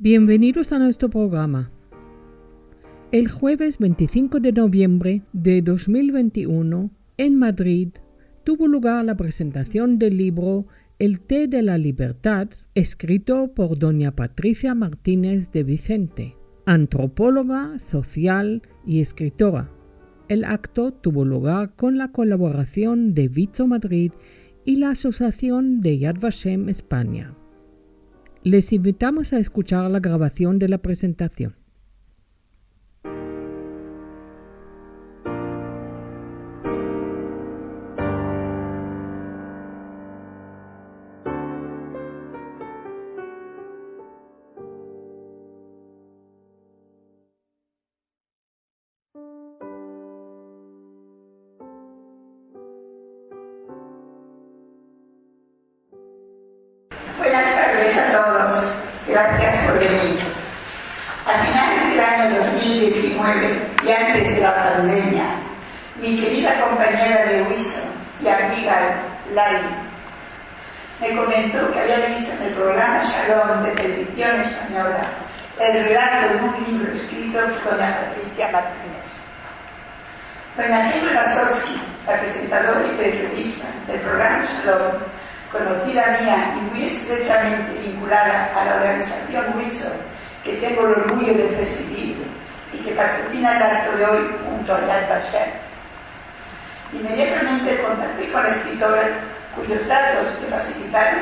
Bienvenidos a nuestro programa. El jueves 25 de noviembre de 2021, en Madrid, tuvo lugar la presentación del libro El té de la libertad, escrito por doña Patricia Martínez de Vicente, antropóloga, social y escritora. El acto tuvo lugar con la colaboración de Vizo Madrid y la Asociación de Yad Vashem España. Les invitamos a escuchar la grabación de la presentación. Buenas tardes a todos, gracias por venir. A finales del año 2019 y antes de la pandemia, mi querida compañera de Wilson y amiga Lali me comentó que había visto en el programa Shalom de Televisión Española el relato de un libro escrito por doña Patricia Martínez. Doña Gemma Lasowski, la presentadora y periodista del programa Shalom, conocida mía y muy estrechamente vinculada a la organización Wilson, que tengo el orgullo de presidir y que patrocina el acto de hoy junto a Yad Vashem. Inmediatamente contacté con la escritora, cuyos datos me facilitaron,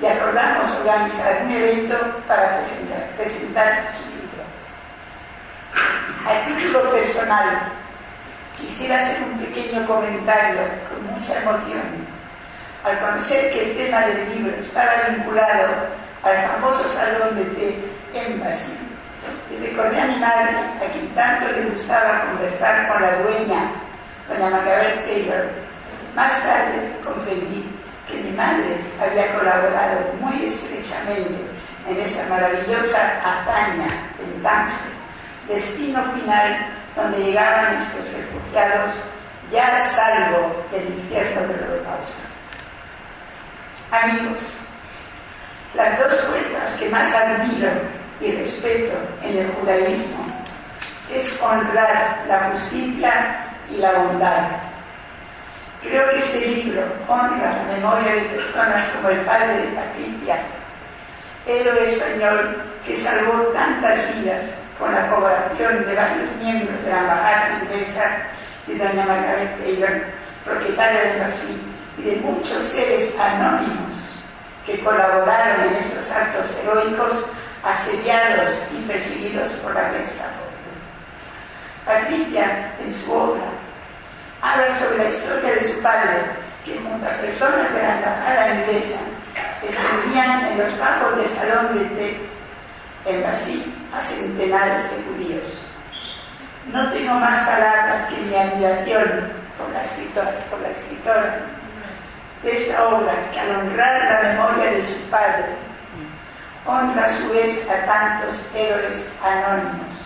y acordamos organizar un evento para presentar su libro. A título personal, quisiera hacer un pequeño comentario con mucha emoción. Al conocer que el tema del libro estaba vinculado al famoso salón de té Embassy, le recordé a mi madre, a quien tanto le gustaba conversar con la dueña, doña Margaret Taylor. Más tarde comprendí que mi madre había colaborado muy estrechamente en esa maravillosa hazaña en Tánger, destino final donde llegaban estos refugiados ya a salvo del infierno del Holocausto. Amigos, las dos fuerzas que más admiro y respeto en el judaísmo es honrar la justicia y la bondad. Creo que este libro honra la memoria de personas como el padre de Patricia, héroe español que salvó tantas vidas con la colaboración de varios miembros de la embajada inglesa, de doña Margaret Taylor, propietaria del Brasil, y de muchos seres anónimos que colaboraron en estos actos heroicos, asediados y perseguidos por la Gestapo. Patricia, en su obra, habla sobre la historia de su padre, que junto a personas de la embajada inglesa extendían en los bajos del salón de té en Brasil a centenares de judíos. No tengo más palabras que mi admiración por la escritora de esta obra, que al honrar la memoria de su padre, honra a su vez a tantos héroes anónimos.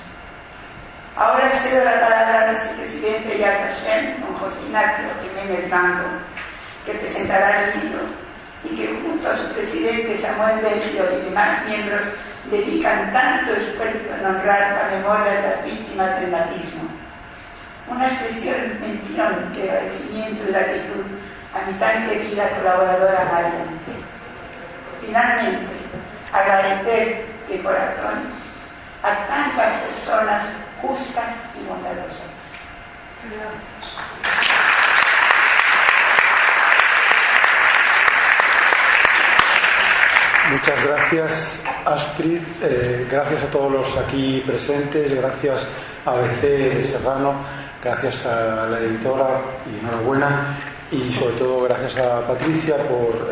Ahora cedo la palabra al vicepresidente de Yad Vashem, don José Ignacio Jiménez Blanco, que presentará el libro y que junto a su presidente Samuel Belgio y demás miembros dedican tanto esfuerzo en honrar la memoria de las víctimas del nazismo. Una expresión mención de agradecimiento y gratitud a mi tan querida colaboradora María. Finalmente, agradecer de corazón a tantas personas justas y bondadosas. Muchas gracias, Astrid. Gracias a todos los aquí presentes. Gracias a ABC de Serrano. Gracias a la editora y enhorabuena. Y sobre todo gracias a Patricia por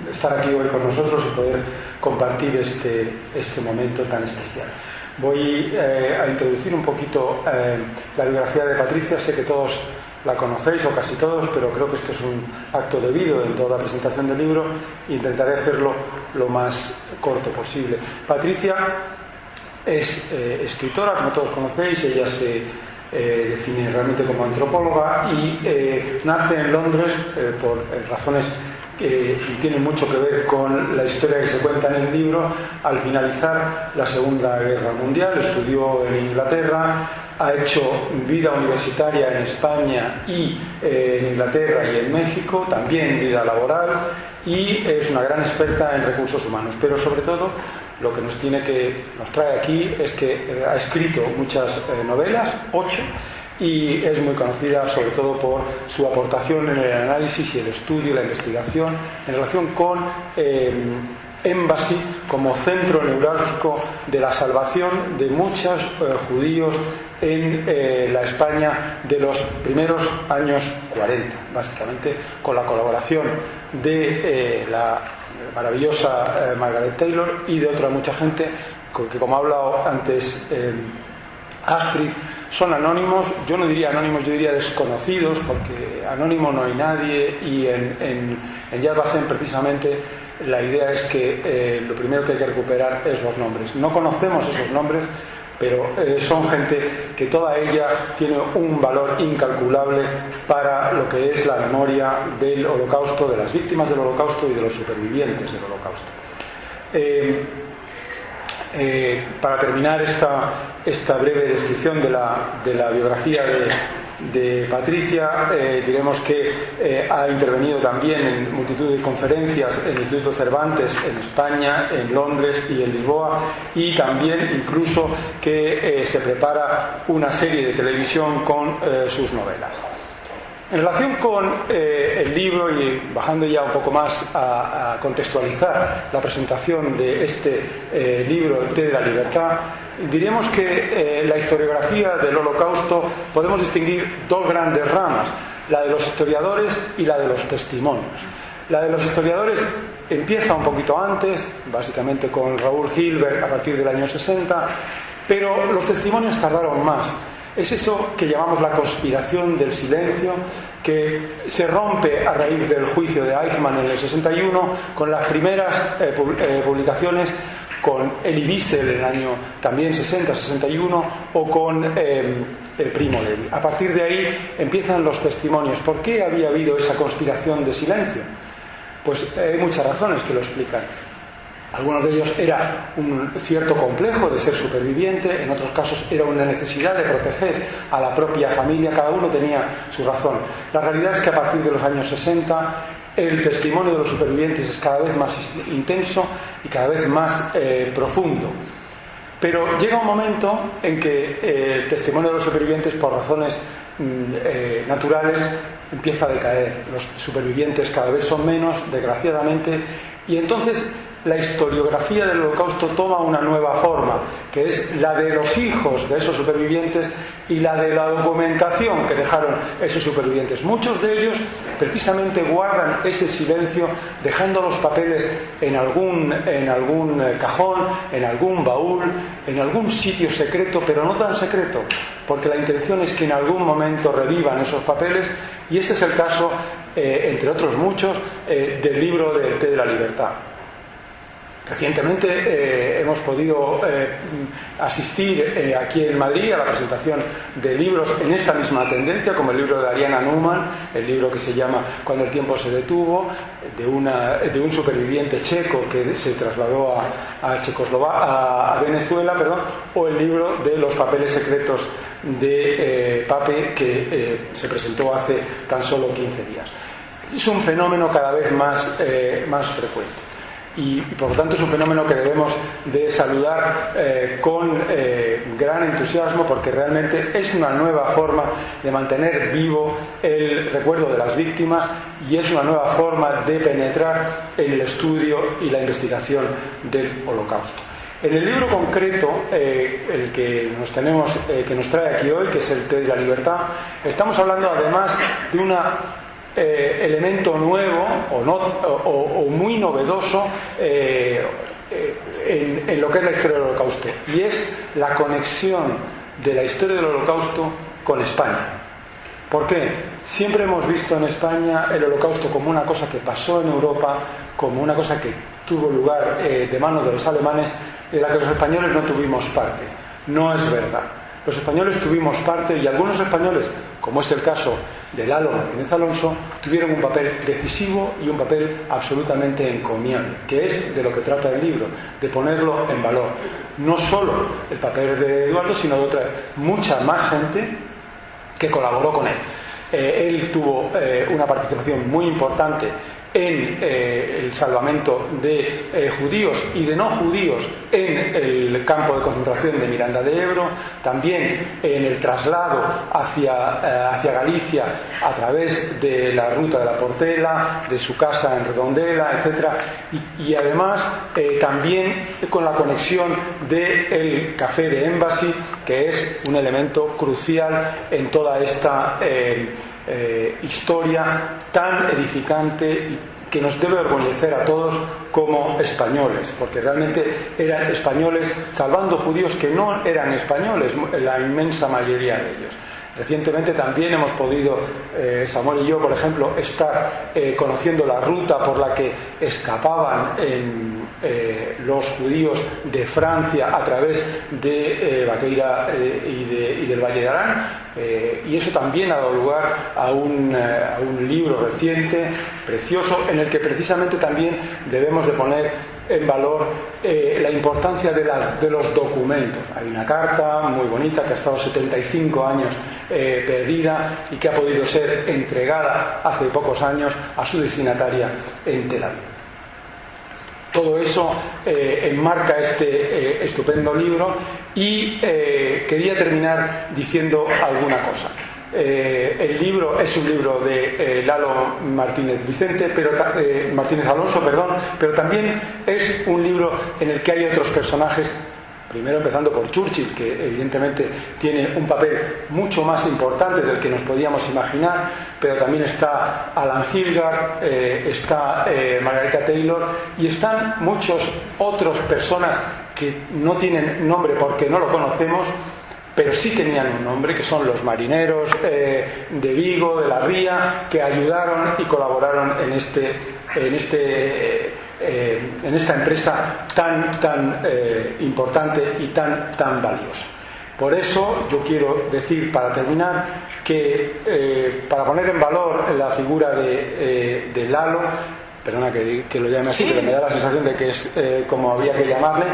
estar aquí hoy con nosotros y poder compartir este momento tan especial. Voy a introducir un poquito la biografía de Patricia. Sé que todos la conocéis, o casi todos, pero creo que este es un acto debido en toda presentación del libro. Intentaré hacerlo lo más corto posible. Patricia es escritora, como todos conocéis. Ella se define realmente como antropóloga y nace en Londres por razones tiene mucho que ver con la historia que se cuenta en el libro. Al finalizar la Segunda Guerra Mundial estudió en Inglaterra, ha hecho vida universitaria en España y en Inglaterra y en México, también vida laboral, y es una gran experta en recursos humanos. Pero sobre todo lo que nos trae aquí es que ha escrito muchas novelas, 8, y es muy conocida sobre todo por su aportación en el análisis y el estudio y la investigación en relación con Embassy como centro neurálgico de la salvación de muchos judíos en la España de los primeros años 40, básicamente con la colaboración de la maravillosa Margaret Taylor y de otra mucha gente que, como ha hablado antes Astrid, son anónimos. Yo no diría anónimos, yo diría desconocidos, porque anónimo no hay nadie, y en Yad Vashem precisamente la idea es que lo primero que hay que recuperar es los nombres. No conocemos esos nombres, pero son gente que toda ella tiene un valor incalculable para lo que es la memoria del Holocausto, de las víctimas del Holocausto y de los supervivientes del Holocausto. Para terminar esta breve descripción de la biografía de Patricia, diremos que ha intervenido también en multitud de conferencias en el Instituto Cervantes en España, en Londres y en Lisboa, y también incluso que se prepara una serie de televisión con sus novelas. En relación con el libro, y bajando ya un poco más a contextualizar la presentación de este libro, El té de la libertad, diremos que la historiografía del Holocausto podemos distinguir dos grandes ramas, la de los historiadores y la de los testimonios. La de los historiadores empieza un poquito antes, básicamente con Raúl Hilberg a partir del año 60, pero los testimonios tardaron más. Es eso que llamamos la conspiración del silencio, que se rompe a raíz del juicio de Eichmann en el 61, con las primeras publicaciones con Elie Wiesel en el año también 60-61, o con Primo Levi. A partir de ahí empiezan los testimonios. ¿Por qué había habido esa conspiración de silencio? Pues hay muchas razones que lo explican. Algunos de ellos era un cierto complejo de ser superviviente, en otros casos era una necesidad de proteger a la propia familia, cada uno tenía su razón. La realidad es que a partir de los años 60 el testimonio de los supervivientes es cada vez más intenso y cada vez más profundo. Pero llega un momento en que el testimonio de los supervivientes, por razones naturales, empieza a decaer. Los supervivientes cada vez son menos, desgraciadamente, y entonces la historiografía del Holocausto toma una nueva forma, que es la de los hijos de esos supervivientes y la de la documentación que dejaron esos supervivientes. Muchos de ellos precisamente guardan ese silencio, dejando los papeles en algún cajón, en algún baúl, en algún sitio secreto, pero no tan secreto, porque la intención es que en algún momento revivan esos papeles, y este es el caso, entre otros muchos, del libro del té de la libertad. Recientemente hemos podido asistir aquí en Madrid a la presentación de libros en esta misma tendencia, como el libro de Ariana Neumann, el libro que se llama Cuando el tiempo se detuvo, de un superviviente checo que se trasladó a Venezuela, o el libro de Los papeles secretos de Pape, que se presentó hace tan solo 15 días. Es un fenómeno cada vez más frecuente. Y por lo tanto es un fenómeno que debemos de saludar con gran entusiasmo, porque realmente es una nueva forma de mantener vivo el recuerdo de las víctimas, y es una nueva forma de penetrar en el estudio y la investigación del Holocausto. En el libro concreto, el que nos trae aquí hoy, que es el té de la libertad, estamos hablando además de una elemento nuevo o muy novedoso en lo que es la historia del Holocausto, y es la conexión de la historia del Holocausto con España. ¿Por qué? Siempre hemos visto en España el Holocausto como una cosa que pasó en Europa, como una cosa que tuvo lugar de manos de los alemanes, de la que los españoles no tuvimos parte. No es verdad. Los españoles tuvimos parte, y algunos españoles, como es el caso de Lalo Martínez Alonso tuvieron un papel decisivo y un papel absolutamente encomiable, que es de lo que trata el libro, de ponerlo en valor. No solo el papel de Eduardo, sino de otra mucha más gente que colaboró con él. Él tuvo una participación muy importante en el salvamento de judíos y de no judíos en el campo de concentración de Miranda de Ebro, también en el traslado hacia Galicia a través de la ruta de la Portela, de su casa en Redondela, etcétera, y además también con la conexión del café de Embassy, que es un elemento crucial en toda esta historia tan edificante y que nos debe orgullecer a todos como españoles, porque realmente eran españoles salvando judíos que no eran españoles, la inmensa mayoría de ellos. Recientemente también hemos podido, Samuel y yo, por ejemplo, estar conociendo la ruta por la que escapaban los judíos de Francia a través de Baqueira y del Valle de Arán, y eso también ha dado lugar a un libro reciente, precioso, en el que precisamente también debemos de poner en valor la importancia de los documentos. Hay una carta muy bonita que ha estado 75 años perdida y que ha podido ser entregada hace pocos años a su destinataria en Tel Aviv. Todo eso enmarca este estupendo libro y quería terminar diciendo alguna cosa. El libro es un libro de Lalo Martínez Alonso, pero también es un libro en el que hay otros personajes, primero empezando por Churchill, que evidentemente tiene un papel mucho más importante del que nos podíamos imaginar, pero también está Alan Hilgard, está Margarita Taylor, y están muchos otros personas que no tienen nombre porque no lo conocemos, pero sí tenían un nombre, que son los marineros de Vigo, de la Ría, que ayudaron y colaboraron en esta empresa tan importante y tan valiosa. Por eso yo quiero decir, para terminar, que para poner en valor la figura de Lalo, perdona que lo llame así, pero me da la sensación de que es como había que llamarle,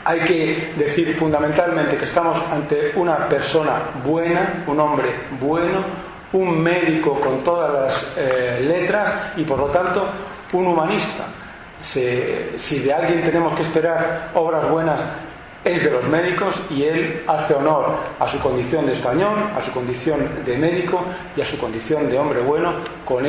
hay que decir fundamentalmente que estamos ante una persona buena, un hombre bueno, un médico con todas las letras y por lo tanto un humanista. Si de alguien tenemos que esperar obras buenas es de los médicos, y él hace honor a su condición de español, a su condición de médico y a su condición de hombre bueno con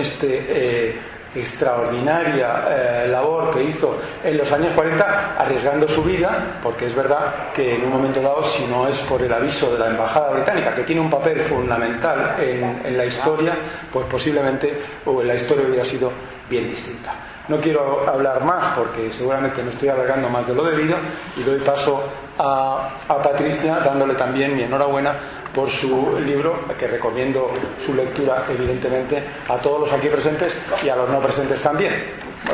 extraordinaria labor que hizo en los años 40, arriesgando su vida, porque es verdad que en un momento dado, si no es por el aviso de la embajada británica, que tiene un papel fundamental en la historia, pues posiblemente la historia hubiera sido bien distinta. No quiero hablar más porque seguramente me estoy alargando más de lo debido, y doy paso a Patricia, dándole también mi enhorabuena por su libro, que recomiendo su lectura evidentemente a todos los aquí presentes y a los no presentes también,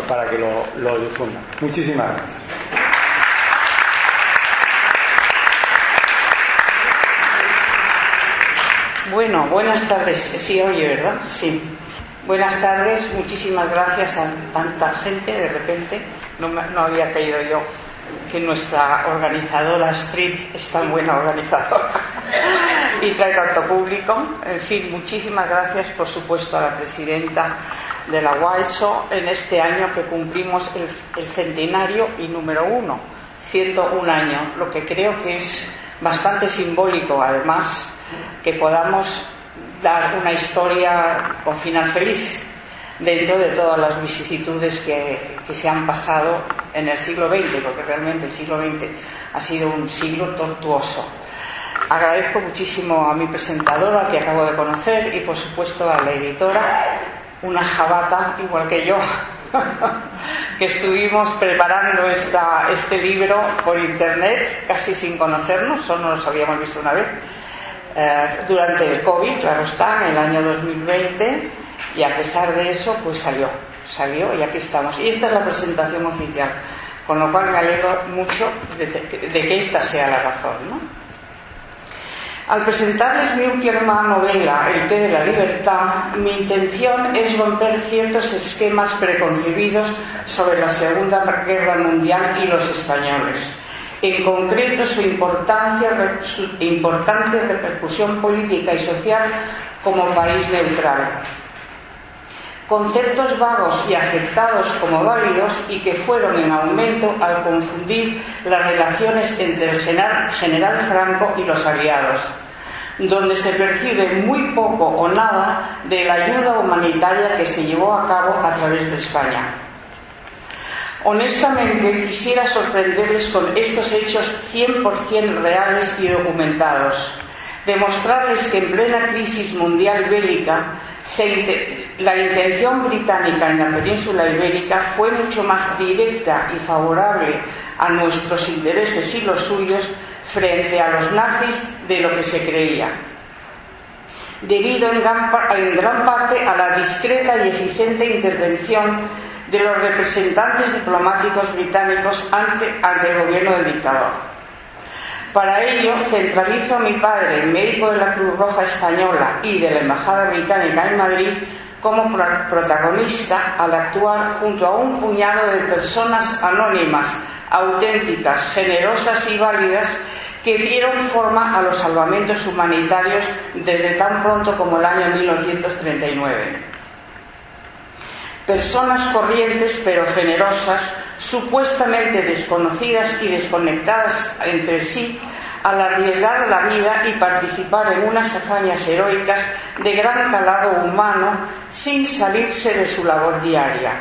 para que lo difundan. Muchísimas gracias. Bueno, buenas tardes. Sí, oye, ¿verdad? Sí. Buenas tardes, muchísimas gracias a tanta gente. De repente no había caído yo que nuestra organizadora Astrid es tan buena organizadora y trae tanto público. En fin, muchísimas gracias, por supuesto, a la presidenta de la WAESO en este año que cumplimos el centenario y número 1, 101 años, lo que creo que es bastante simbólico, además, que podamos dar una historia con final feliz dentro de todas las vicisitudes que se han pasado en el siglo XX, porque realmente el siglo XX ha sido un siglo tortuoso. Agradezco muchísimo a mi presentadora, que acabo de conocer, y por supuesto a la editora, una jabata igual que yo, que estuvimos preparando este libro por internet, casi sin conocernos, solo nos habíamos visto una vez, durante el COVID, claro está, en el año 2020, y a pesar de eso, pues salió y aquí estamos. Y esta es la presentación oficial, con lo cual me alegro mucho de que esta sea la razón, ¿no? Al presentarles mi última novela, El té de la libertad, mi intención es romper ciertos esquemas preconcebidos sobre la Segunda Guerra Mundial y los españoles, en concreto su importante repercusión política y social como país neutral. Conceptos vagos y aceptados como válidos y que fueron en aumento al confundir las relaciones entre el general Franco y los aliados, donde se percibe muy poco o nada de la ayuda humanitaria que se llevó a cabo a través de España. Honestamente, quisiera sorprenderles con estos hechos 100% reales y documentados, demostrarles que en plena crisis mundial bélica la intención británica en la península ibérica fue mucho más directa y favorable a nuestros intereses y los suyos frente a los nazis de lo que se creía, debido en gran parte a la discreta y eficiente intervención de los representantes diplomáticos británicos ante el gobierno del dictador. Para ello, centralizo a mi padre, médico de la Cruz Roja Española y de la Embajada Británica en Madrid, como protagonista al actuar junto a un puñado de personas anónimas, auténticas, generosas y válidas que dieron forma a los salvamentos humanitarios desde tan pronto como el año 1939. Personas corrientes pero generosas, supuestamente desconocidas y desconectadas entre sí, al arriesgar la vida y participar en unas hazañas heroicas de gran calado humano sin salirse de su labor diaria.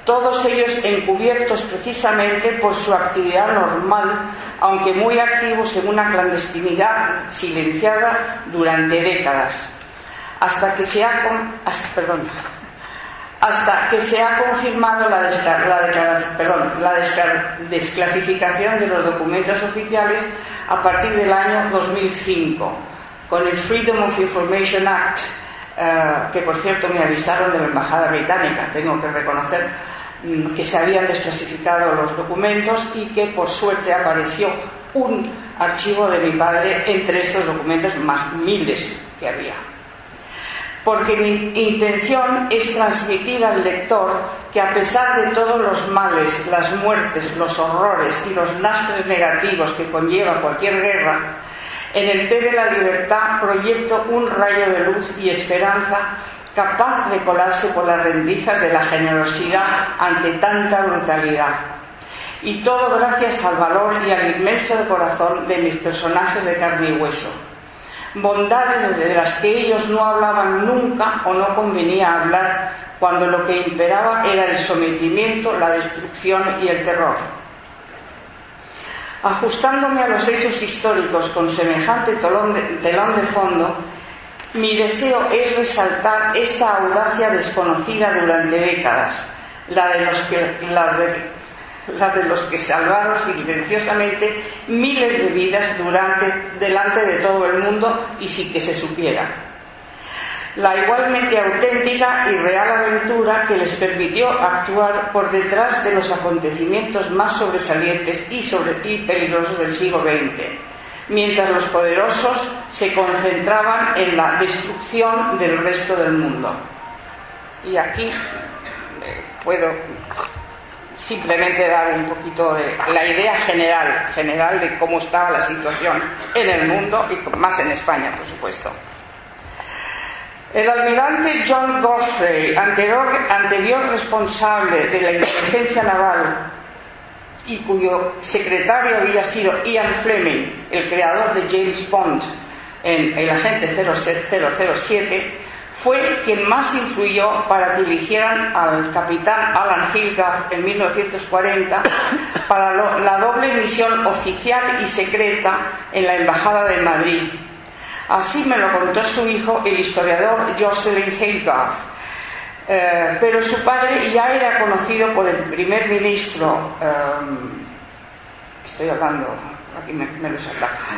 Todos ellos encubiertos precisamente por su actividad normal, aunque muy activos en una clandestinidad silenciada durante décadas, hasta que se ha confirmado la desclasificación de los documentos oficiales a partir del año 2005, con el Freedom of Information Act, que por cierto me avisaron de la Embajada Británica. Tengo que reconocer que se habían desclasificado los documentos y que por suerte apareció un archivo de mi padre entre estos documentos más miles que había. Porque mi intención es transmitir al lector que a pesar de todos los males, las muertes, los horrores y los lastres negativos que conlleva cualquier guerra, en el té de la libertad proyecto un rayo de luz y esperanza capaz de colarse por las rendijas de la generosidad ante tanta brutalidad. Y todo gracias al valor y al inmenso de corazón de mis personajes de carne y hueso. Bondades de las que ellos no hablaban nunca o no convenía hablar cuando lo que imperaba era el sometimiento, la destrucción y el terror. Ajustándome a los hechos históricos con semejante telón de fondo, mi deseo es resaltar esta audacia desconocida durante décadas, la de los que salvaron silenciosamente miles de vidas delante de todo el mundo y sin que se supiera. La igualmente auténtica y real aventura que les permitió actuar por detrás de los acontecimientos más sobresalientes y peligrosos del siglo XX, mientras los poderosos se concentraban en la destrucción del resto del mundo. Y aquí puedo simplemente dar un poquito de la idea general de cómo estaba la situación en el mundo y más en España, por supuesto. El almirante John Godfrey, anterior responsable de la inteligencia naval y cuyo secretario había sido Ian Fleming, el creador de James Bond en El Agente 007, fue quien más influyó para que eligieran al capitán Alan Hilgard en 1940 para la doble misión oficial y secreta en la Embajada de Madrid. Así me lo contó su hijo, el historiador Jocelyn Hilgard. Pero su padre ya era conocido por el primer ministro,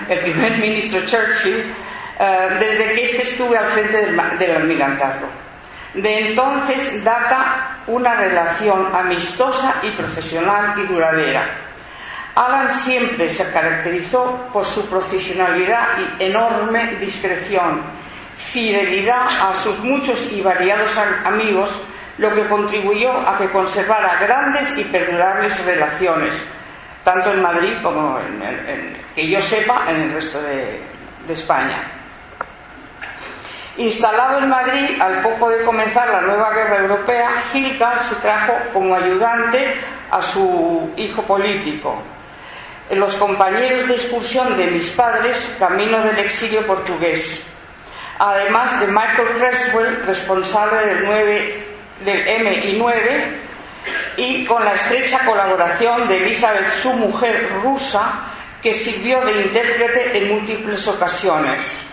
el primer ministro Churchill, desde que éste estuvo al frente del almirantazgo. De entonces data una relación amistosa y profesional y duradera. Alan siempre se caracterizó por su profesionalidad y enorme discreción, fidelidad a sus muchos y variados amigos, lo que contribuyó a que conservara grandes y perdurables relaciones, tanto en Madrid como, que yo sepa, en el resto de España. Instalado en Madrid, al poco de comenzar la nueva guerra europea, Gilka se trajo como ayudante a su hijo político, los compañeros de excursión de mis padres, camino del exilio portugués, además de Michael Creswell, responsable del MI9, y con la estrecha colaboración de Elizabeth, su mujer rusa, que sirvió de intérprete en múltiples ocasiones.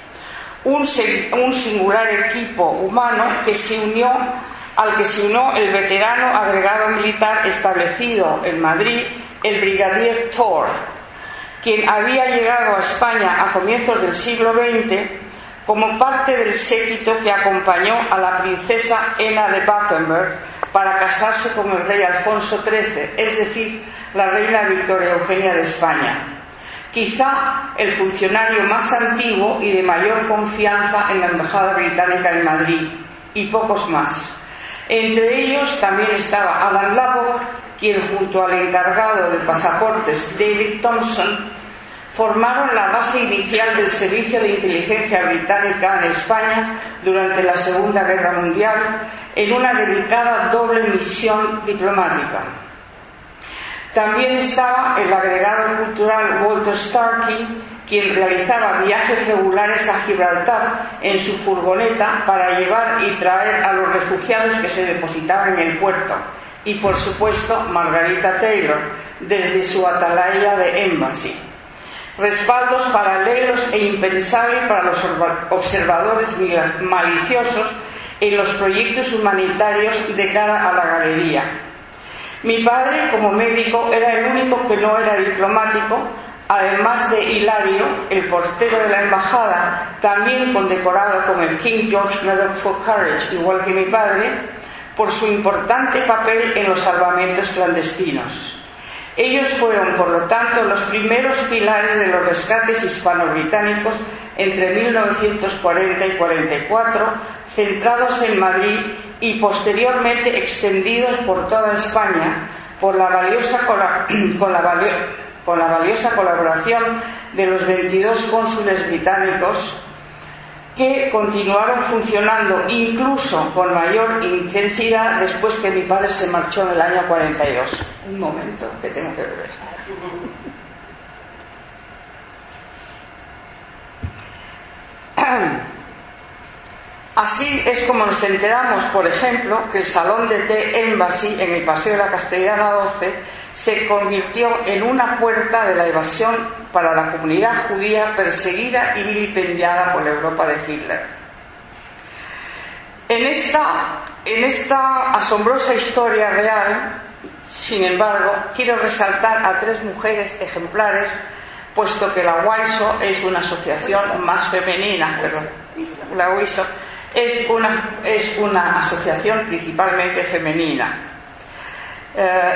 Un singular equipo humano al que se unió el veterano agregado militar establecido en Madrid, el brigadier Thor, quien había llegado a España a comienzos del siglo XX como parte del séquito que acompañó a la princesa Ana de Battenberg para casarse con el rey Alfonso XIII, es decir, la reina Victoria Eugenia de España. Quizá el funcionario más antiguo y de mayor confianza en la Embajada Británica en Madrid, y pocos más. Entre ellos también estaba Alan Lubbock, quien junto al encargado de pasaportes David Thompson formaron la base inicial del Servicio de Inteligencia Británica en España durante la Segunda Guerra Mundial en una dedicada doble misión diplomática. También estaba el agregado cultural Walter Starkey, quien realizaba viajes regulares a Gibraltar en su furgoneta para llevar y traer a los refugiados que se depositaban en el puerto, y por supuesto Margarita Taylor desde su atalaya de Embassy. Respaldos paralelos e impensables para los observadores maliciosos en los proyectos humanitarios de cara a la galería. Mi padre, como médico, era el único que no era diplomático, además de Hilario, el portero de la embajada, también condecorado con el King George Medal for Courage, igual que mi padre, por su importante papel en los salvamentos clandestinos. Ellos fueron, por lo tanto, los primeros pilares de los rescates hispano-británicos entre 1940 y 44, centrados en Madrid y posteriormente extendidos por toda España con la valiosa colaboración de los 22 cónsules británicos, que continuaron funcionando incluso con mayor intensidad después que mi padre se marchó en el año 42. Un momento, que tengo que beber. Así es como nos enteramos, por ejemplo, que el Salón de Té Embassy en el Paseo de la Castellana 12 se convirtió en una puerta de la evasión para la comunidad judía perseguida y vilipendiada por la Europa de Hitler. En esta asombrosa historia real, sin embargo, quiero resaltar a tres mujeres ejemplares, puesto que la WISO es una asociación más femenina, pero la WISO es una asociación principalmente femenina.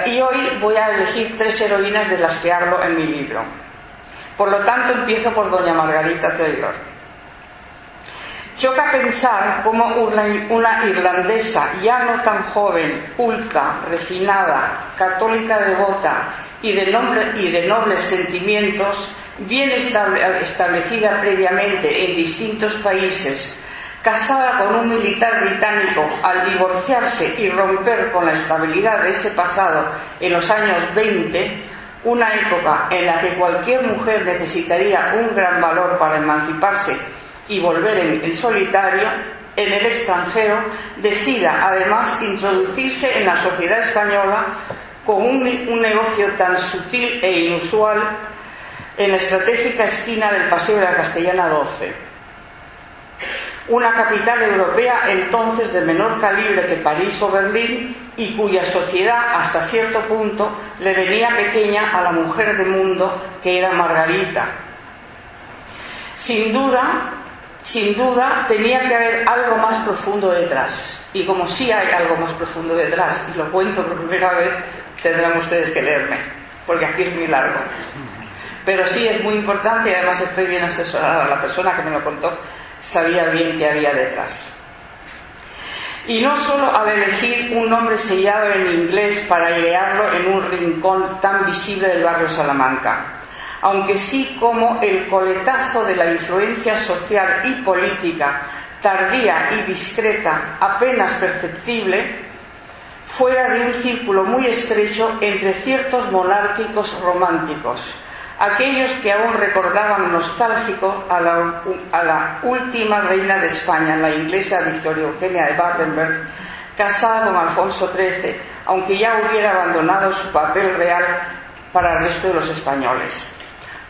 Y hoy voy a elegir tres heroínas de las que hablo en mi libro. Por lo tanto, empiezo por doña Margarita Taylor. Choca pensar cómo una irlandesa ya no tan joven, culta, refinada, católica devota y de nobles sentimientos, bien establecida previamente en distintos países, casada con un militar británico, al divorciarse y romper con la estabilidad de ese pasado en los años 20, una época en la que cualquier mujer necesitaría un gran valor para emanciparse y volver en solitario, en el extranjero, decida además introducirse en la sociedad española con un negocio tan sutil e inusual en la estratégica esquina del Paseo de la Castellana 12. Una capital europea entonces de menor calibre que París o Berlín y cuya sociedad hasta cierto punto le venía pequeña a la mujer de mundo que era Margarita. Sin duda tenía que haber algo más profundo detrás, y como sí hay algo más profundo detrás, y lo cuento por primera vez, tendrán ustedes que leerme. porque aquí es muy largo. Pero sí es muy importante y además estoy bien asesorada. La persona que me lo contó sabía bien qué había detrás. Y no solo al elegir un nombre sellado en inglés para airearlo en un rincón tan visible del barrio Salamanca, aunque sí como el coletazo de la influencia social y política tardía y discreta, apenas perceptible, fuera de un círculo muy estrecho entre ciertos monárquicos románticos, aquellos que aún recordaban nostálgicos a la última reina de España, la inglesa Victoria Eugenia de Battenberg, casada con Alfonso XIII, aunque ya hubiera abandonado su papel real para el resto de los españoles.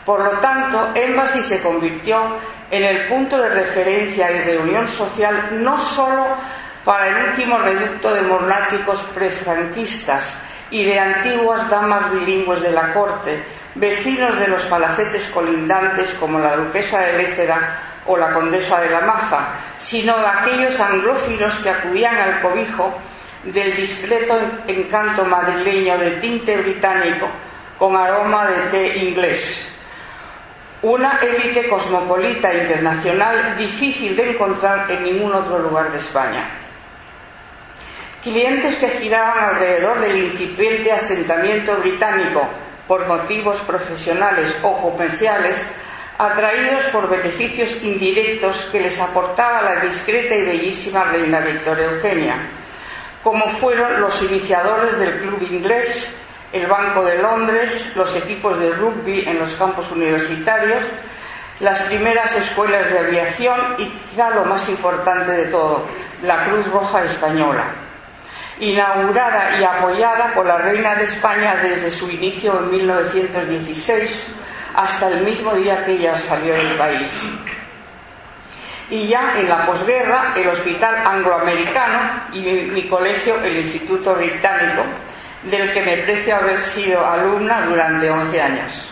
Por lo tanto, Embassy se convirtió en el punto de referencia y reunión social no solo para el último reducto de monárquicos prefranquistas y de antiguas damas bilingües de la corte, vecinos de los palacetes colindantes como la duquesa de Lécera o la condesa de la Maza, sino de aquellos anglófilos que acudían al cobijo del discreto encanto madrileño de tinte británico con aroma de té inglés. Una élite cosmopolita internacional difícil de encontrar en ningún otro lugar de España. Clientes que giraban alrededor del incipiente asentamiento británico por motivos profesionales o comerciales, atraídos por beneficios indirectos que les aportaba la discreta y bellísima reina Victoria Eugenia, como fueron los iniciadores del club inglés, el Banco de Londres, los equipos de rugby en los campos universitarios, las primeras escuelas de aviación y, quizá lo más importante de todo, la Cruz Roja Española, inaugurada y apoyada por la reina de España desde su inicio en 1916 hasta el mismo día que ella salió del país. Y ya en la posguerra, el Hospital Angloamericano y mi colegio, el Instituto Británico, del que me precio haber sido alumna durante 11 años.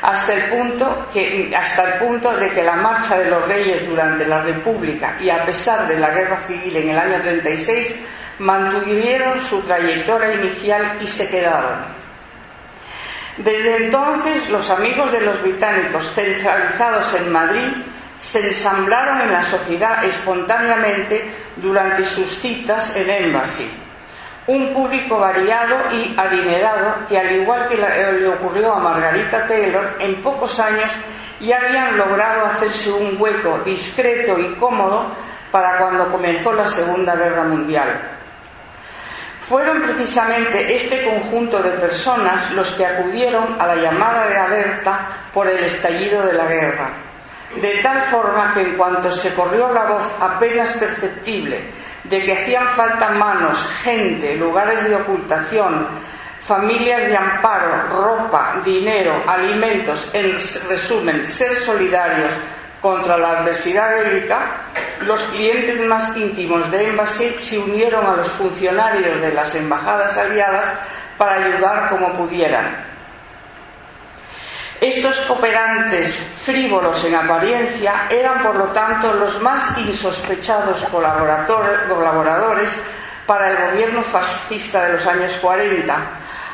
Hasta el punto de que la marcha de los reyes durante la República y a pesar de la Guerra Civil en el año 36, mantuvieron su trayectoria inicial y se quedaron. Desde entonces, los amigos de los británicos centralizados en Madrid se ensamblaron en la sociedad espontáneamente durante sus citas en Embassy. Un público variado y adinerado que, al igual que le ocurrió a Margarita Taylor, en pocos años ya habían logrado hacerse un hueco discreto y cómodo para cuando comenzó la Segunda Guerra Mundial. Fueron precisamente este conjunto de personas los que acudieron a la llamada de alerta por el estallido de la guerra, de tal forma que en cuanto se corrió la voz apenas perceptible de que hacían falta manos, gente, lugares de ocultación, familias de amparo, ropa, dinero, alimentos, en resumen, ser solidarios contra la adversidad bélica, los clientes más íntimos de Embassy se unieron a los funcionarios de las embajadas aliadas para ayudar como pudieran. Estos cooperantes, frívolos en apariencia, eran por lo tanto los más insospechados colaboradores para el gobierno fascista de los años 40,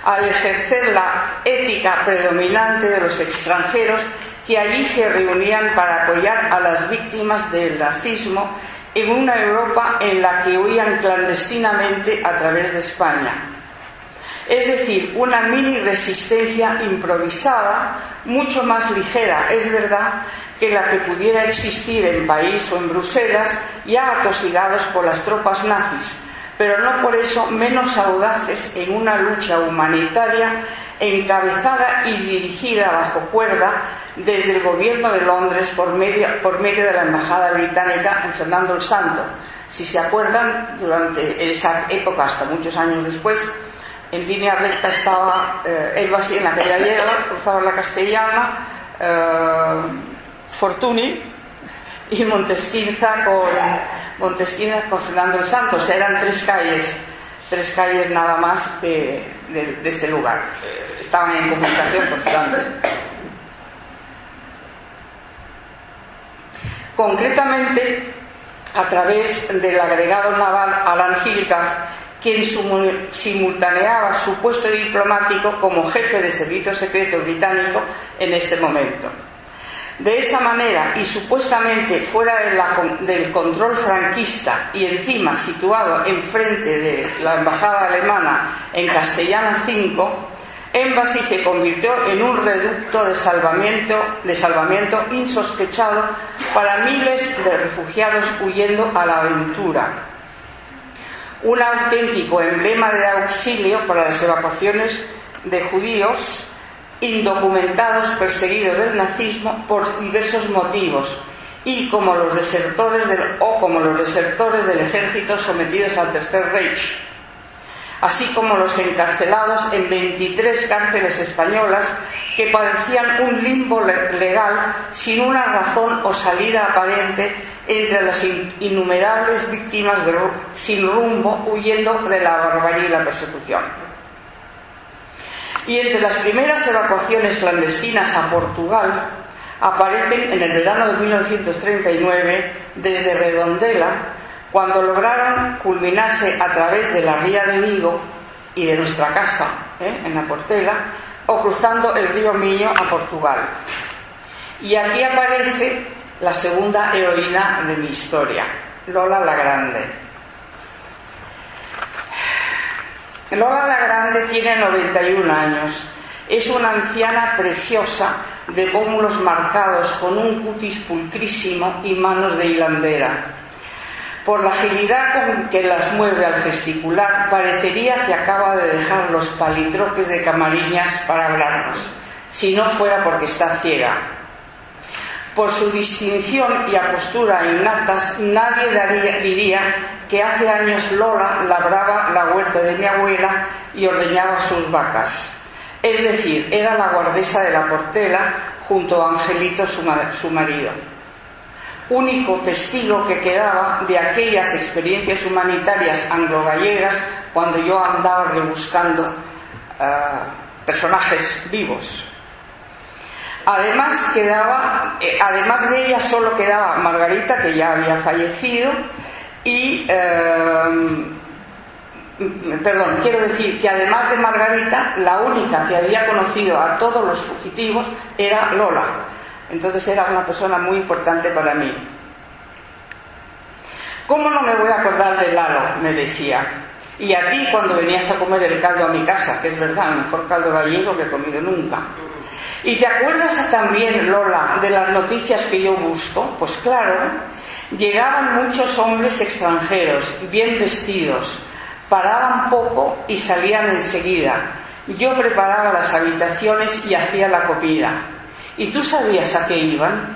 al ejercer la ética predominante de los extranjeros que allí se reunían para apoyar a las víctimas del nazismo en una Europa en la que huían clandestinamente a través de España. Es decir, una mini resistencia improvisada, mucho más ligera, es verdad, que la que pudiera existir en París o en Bruselas, ya atosigados por las tropas nazis, pero no por eso menos audaces en una lucha humanitaria encabezada y dirigida bajo cuerda desde el gobierno de Londres por medio de la embajada británica en Fernando el Santo. Si se acuerdan, durante esa época, hasta muchos años después, en línea recta estaba Embassy en la calle Gallega, cruzaba la Castellana, Fortuny y Montesquiza con Fernando el Santo. O sea, eran tres calles nada más de este lugar. Estaban en comunicación constante. Concretamente, a través del agregado naval Alan Hillcap, quien simultaneaba su puesto diplomático como jefe de servicio secreto británico en este momento. De esa manera, y supuestamente fuera del control franquista y encima situado enfrente de la embajada alemana en Castellana 5, Embassy se convirtió en un reducto de salvamiento insospechado para miles de refugiados huyendo a la aventura. Un auténtico emblema de auxilio para las evacuaciones de judíos indocumentados perseguidos del nazismo por diversos motivos y como los desertores del ejército sometidos al Tercer Reich, así como los encarcelados en 23 cárceles españolas que padecían un limbo legal sin una razón o salida aparente entre las innumerables víctimas sin rumbo huyendo de la barbarie y la persecución. Y entre las primeras evacuaciones clandestinas a Portugal aparecen en el verano de 1939 desde Redondela, cuando lograron culminarse a través de la ría de Vigo y de nuestra casa, en la Portela, o cruzando el río Miño a Portugal. Y aquí aparece la segunda heroína de mi historia, Lola la Grande. Lola la Grande tiene 91 años. Es una anciana preciosa de pómulos marcados con un cutis pulcrísimo y manos de hilandera. Por la agilidad con que las mueve al gesticular, parecería que acaba de dejar los palitroques de Camariñas para hablarnos, si no fuera porque está ciega. Por su distinción y apostura innatas, nadie diría que hace años Lola labraba la huerta de mi abuela y ordeñaba sus vacas. Es decir, era la guardesa de la Portela junto a Angelito, su marido. Único testigo que quedaba de aquellas experiencias humanitarias anglo-gallegas cuando yo andaba rebuscando personajes vivos. Además de ella solo quedaba Margarita, que ya había fallecido, y quiero decir que además de Margarita, la única que había conocido a todos los fugitivos era Lola. Entonces era una persona muy importante para mí. ¿Cómo no me voy a acordar de Lalo?, me decía. Y a ti cuando venías a comer el caldo a mi casa, que es verdad, el mejor caldo gallego que he comido nunca. ¿Y te acuerdas también, Lola, de las noticias que yo busco? Pues claro, llegaban muchos hombres extranjeros, bien vestidos, paraban poco y salían enseguida. Yo preparaba las habitaciones y hacía la comida. ¿Y tú sabías a qué iban?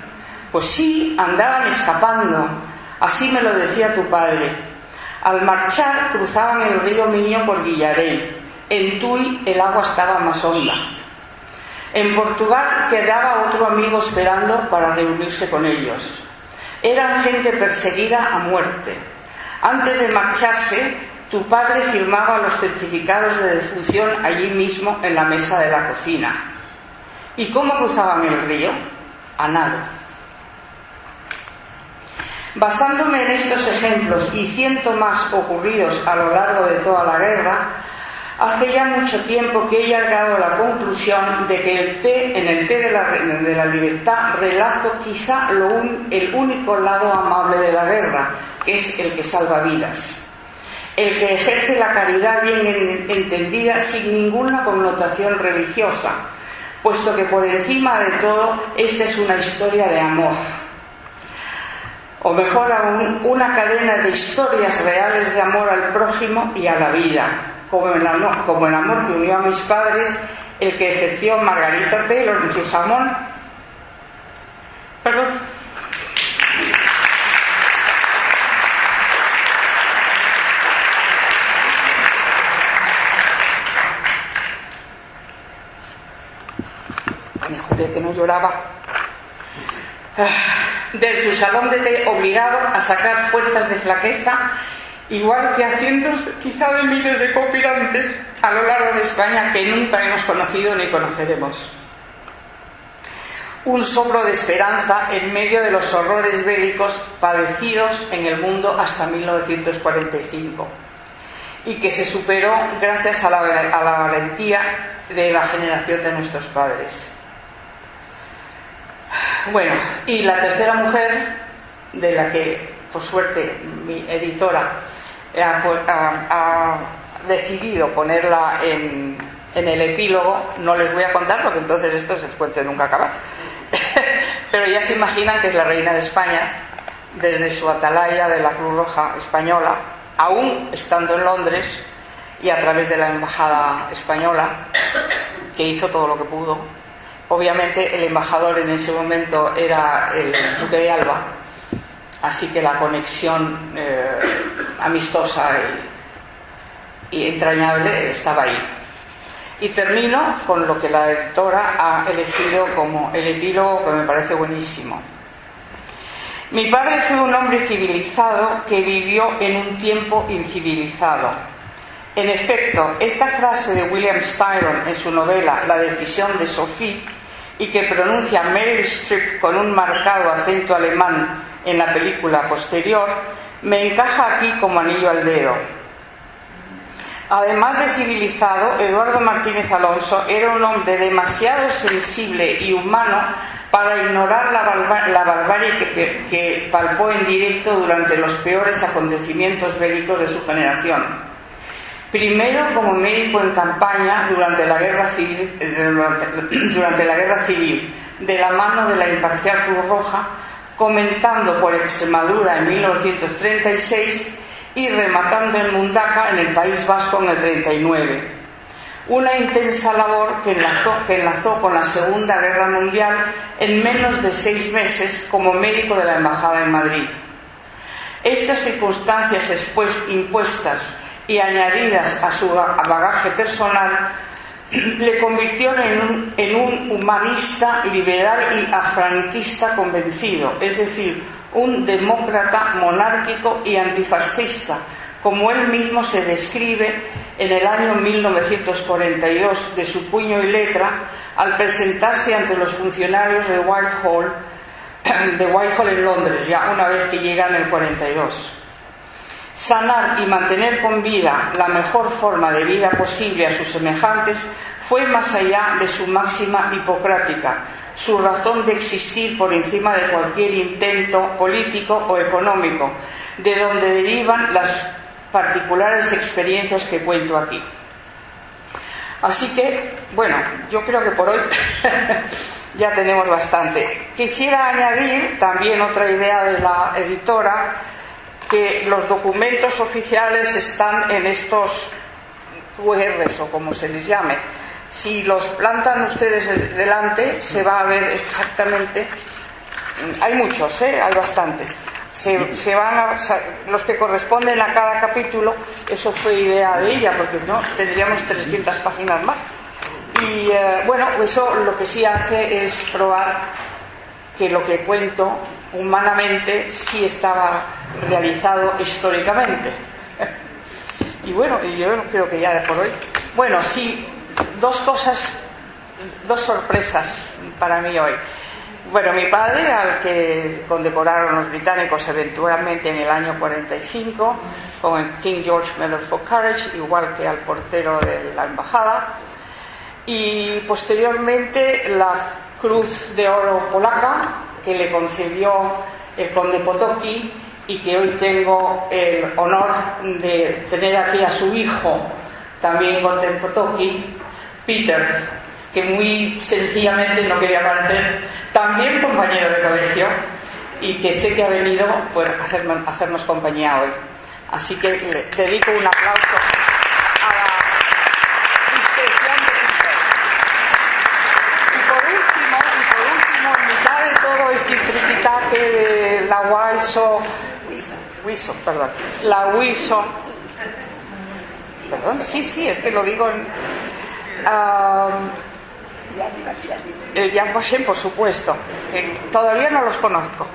Pues sí, andaban escapando. Así me lo decía tu padre. Al marchar cruzaban el río Miño por Guillarei. En Tui el agua estaba más honda. En Portugal quedaba otro amigo esperando para reunirse con ellos. Eran gente perseguida a muerte. Antes de marcharse, tu padre firmaba los certificados de defunción allí mismo en la mesa de la cocina. ¿Y cómo cruzaban el río? A nado. Basándome en estos ejemplos y cientos más ocurridos a lo largo de toda la guerra, hace ya mucho tiempo que he llegado a la conclusión de que en el té de la libertad relato quizá el único lado amable de la guerra, que es el que salva vidas, el que ejerce la caridad bien entendida sin ninguna connotación religiosa, puesto que por encima de todo esta es una historia de amor, o mejor aún, una cadena de historias reales de amor al prójimo y a la vida, como el amor que unió a mis padres, el que ejerció Margarita Taylor en su sermón. Perdón. Me juré que no lloraba. De su salón de té, obligado a sacar fuerzas de flaqueza, igual que a cientos, quizá de miles de cooperantes a lo largo de España que nunca hemos conocido ni conoceremos. Un soplo de esperanza en medio de los horrores bélicos padecidos en el mundo hasta 1945. y que se superó gracias a la valentía de la generación de nuestros padres. Bueno, y la tercera mujer, de la que por suerte mi editora ha decidido ponerla en el epílogo, no les voy a contar porque entonces esto se cuente nunca acabar. Pero ya se imaginan que es la reina de España desde su atalaya de la Cruz Roja Española, aún estando en Londres, y a través de la embajada española, que hizo todo lo que pudo. Obviamente el embajador en ese momento era el duque de Alba, así que la conexión amistosa y entrañable estaba ahí. Y termino con lo que la editora ha elegido como el epílogo, que me parece buenísimo. Mi padre fue un hombre civilizado que vivió en un tiempo incivilizado. En efecto, esta frase de William Styron en su novela La decisión de Sophie, y que pronuncia Meryl Streep con un marcado acento alemán en la película posterior, me encaja aquí como anillo al dedo. Además de civilizado, Eduardo Martínez Alonso era un hombre demasiado sensible y humano para ignorar la barbarie que palpó en directo durante los peores acontecimientos bélicos de su generación. Primero como médico en campaña durante la guerra civil, de la mano de la imparcial Cruz Roja, comentando por Extremadura en 1936 y rematando en Mundaka, en el País Vasco, en el 39. Una intensa labor que enlazó con la Segunda Guerra Mundial en menos de 6 meses como médico de la Embajada en Madrid. Estas circunstancias impuestas y añadidas a su bagaje personal le convirtieron en un humanista liberal y afranquista convencido, es decir, un demócrata monárquico y antifascista, como él mismo se describe en el año 1942 de su puño y letra al presentarse ante los funcionarios de Whitehall en Londres, ya una vez que llega en el 42. Sanar y mantener con vida la mejor forma de vida posible a sus semejantes fue más allá de su máxima hipocrática, su razón de existir por encima de cualquier intento político o económico, de donde derivan las particulares experiencias que cuento aquí. Así que, bueno, yo creo que por hoy ya tenemos bastante. Quisiera añadir también otra idea de la editora, que los documentos oficiales están en estos QRs o como se les llame. Si los plantan ustedes delante, se va a ver exactamente. Hay muchos, hay bastantes. Se van los que corresponden a cada capítulo. Eso fue idea de ella, porque no tendríamos 300 páginas más. Y bueno, eso lo que sí hace es probar que lo que cuento humanamente sí estaba realizado históricamente. Y bueno, yo creo que ya por hoy. Bueno, sí, dos sorpresas para mí hoy. Bueno, mi padre, al que condecoraron los británicos eventualmente en el año 45 con el King George Medal for Courage, igual que al portero de la embajada, y posteriormente la Cruz de Oro polaca que le concedió el conde Potocki, y que hoy tengo el honor de tener aquí a su hijo, también conde Potocki, Peter, que muy sencillamente no quería aparecer, también compañero de colegio, y que sé que ha venido pues, a hacernos compañía hoy. Así que le dedico un aplauso a la discreción de Peter. Y por último, en mitad de todo este tripitaje de la Wiso, sí, es que lo digo en... el Yad Vashem, por supuesto, todavía no los conozco,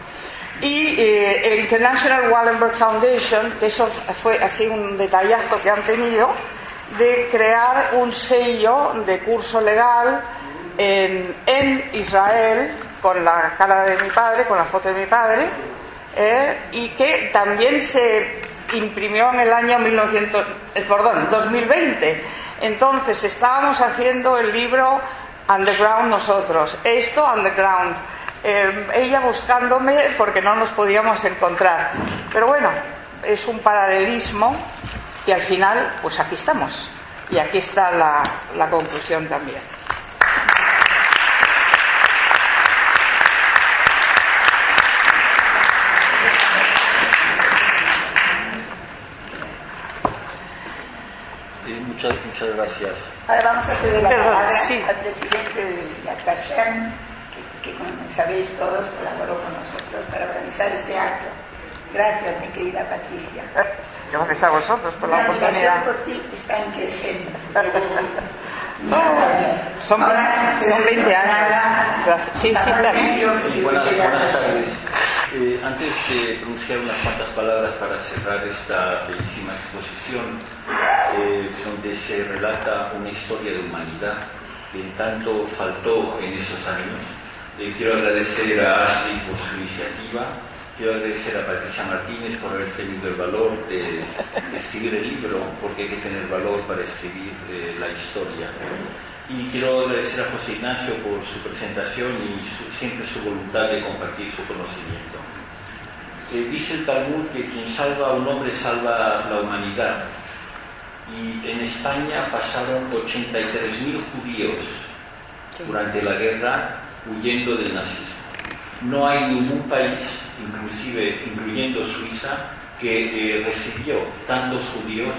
y el International Wallenberg Foundation, que eso fue así un detallazo que han tenido de crear un sello de curso legal en Israel con la cara de mi padre, con la foto de mi padre, y que también se imprimió en el año 2020. Entonces estábamos haciendo el libro Underground nosotros, esto Underground, ella buscándome porque no nos podíamos encontrar. Pero bueno, es un paralelismo y al final, pues aquí estamos. Y aquí está la conclusión también. Muchas gracias. Ahora vamos a ceder la palabra sí. al presidente de Yad Vashem, que como sabéis todos colaboró con nosotros para organizar este acto. Gracias, mi querida Patricia. Gracias a vosotros por la oportunidad. Por ti está creciendo. Son 20 años. Sí, está bien. Buenas tardes. Antes de pronunciar unas cuantas palabras para cerrar esta bellísima exposición, donde se relata una historia de humanidad que tanto faltó en esos años, quiero agradecer a Astrid por su iniciativa, quiero agradecer a Patricia Martínez por haber tenido el valor de escribir el libro, porque hay que tener valor para escribir la historia. Y quiero agradecer a José Ignacio por su presentación y siempre su voluntad de compartir su conocimiento. Dice el Talmud que quien salva a un hombre salva la humanidad. Y en España pasaron 83.000 judíos durante la guerra huyendo del nazismo. No hay ningún país, incluyendo Suiza, que recibió tantos judíos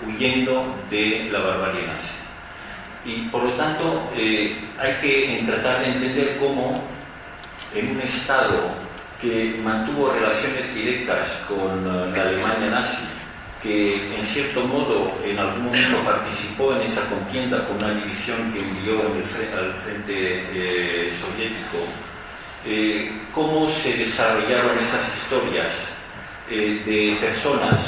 huyendo de la barbarie nazi. Y por lo tanto hay que tratar de entender cómo en un Estado que mantuvo relaciones directas con la Alemania nazi, que en cierto modo en algún momento participó en esa contienda con una división que envió al frente soviético, cómo se desarrollaron esas historias de personas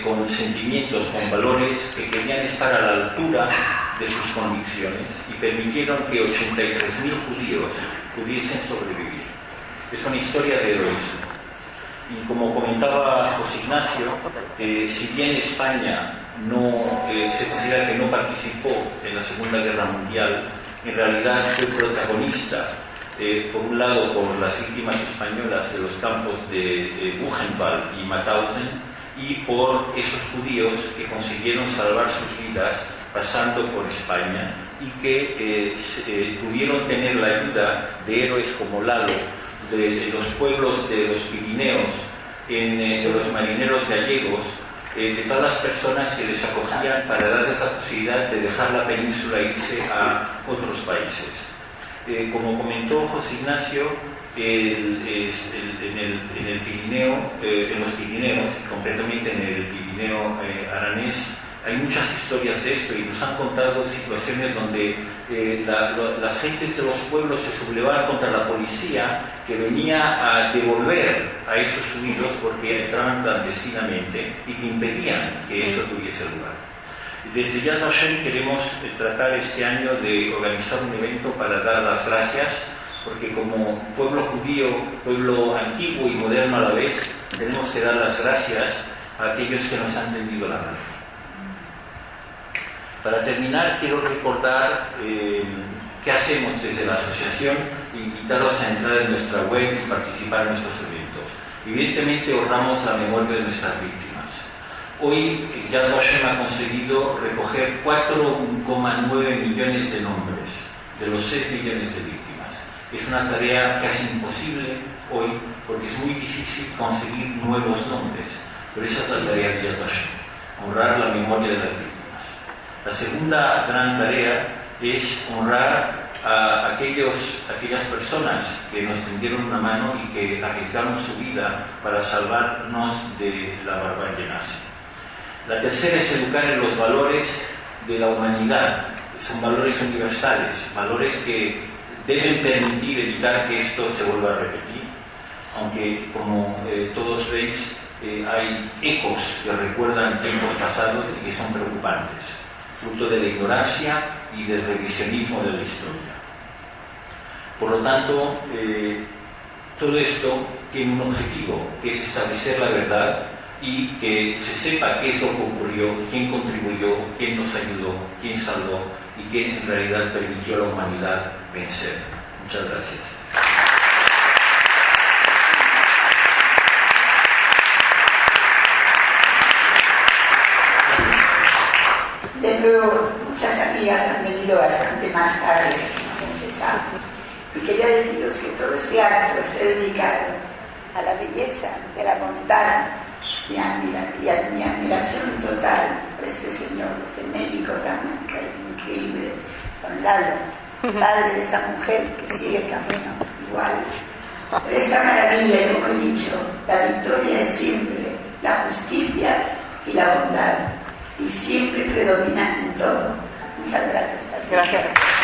con sentimientos, con valores que querían estar a la altura de sus convicciones y permitieron que 83.000 judíos pudiesen sobrevivir. Es una historia de heroísmo. Y como comentaba José Ignacio, si bien España se considera que no participó en la Segunda Guerra Mundial, en realidad fue protagonista, por un lado por las víctimas españolas de los campos de Buchenwald y Mauthausen, y por esos judíos que consiguieron salvar sus vidas pasando por España y que pudieron tener la ayuda de héroes como Lalo, de los pueblos de los Pirineos, de los marineros gallegos, de todas las personas que les acogían para darles la posibilidad de dejar la península e irse a otros países. Como comentó José Ignacio, en los Pirineos, y concretamente en el Pirineo aranés, hay muchas historias de esto y nos han contado situaciones donde las gentes de los pueblos se sublevaban contra la policía que venía a devolver a esos huidos porque entraban clandestinamente y que impedían que eso tuviese lugar. Desde Yad Vashem queremos tratar este año de organizar un evento para dar las gracias, porque como pueblo judío, pueblo antiguo y moderno a la vez, tenemos que dar las gracias a aquellos que nos han tendido la mano. Para terminar, quiero recordar qué hacemos desde la asociación e invitarlos a entrar en nuestra web y participar en nuestros eventos. Evidentemente, honramos la memoria de nuestras víctimas. Hoy, Yad Vashem ha conseguido recoger 4,9 millones de nombres de los 6 millones de víctimas. Es una tarea casi imposible hoy porque es muy difícil conseguir nuevos nombres, pero esa es la tarea de Yad Vashem, honrar la memoria de las víctimas. La segunda gran tarea es honrar a aquellas personas que nos tendieron una mano y que arriesgaron su vida para salvarnos de la barbarie nazi. La tercera es educar en los valores de la humanidad. Son valores universales, valores que deben permitir evitar que esto se vuelva a repetir, aunque como todos veis hay ecos que recuerdan tiempos pasados y que son preocupantes, fruto de la ignorancia y del revisionismo de la historia. Por lo tanto, todo esto tiene un objetivo, que es establecer la verdad y que se sepa qué es lo que ocurrió, quién contribuyó, quién nos ayudó, quién salvó y quién en realidad permitió a la humanidad vencer. Muchas gracias. De nuevo, muchas amigas han venido bastante más tarde, como empezamos, y quería deciros que todo este acto está dedicado a la belleza de la bondad y a mi admiración total por este señor, este médico tan increíble, don Lalo, padre de esta mujer que sigue el camino igual. Por esta maravilla, como he dicho, la victoria es siempre la justicia y la bondad, y siempre predominan en todo. Muchas gracias. Gracias.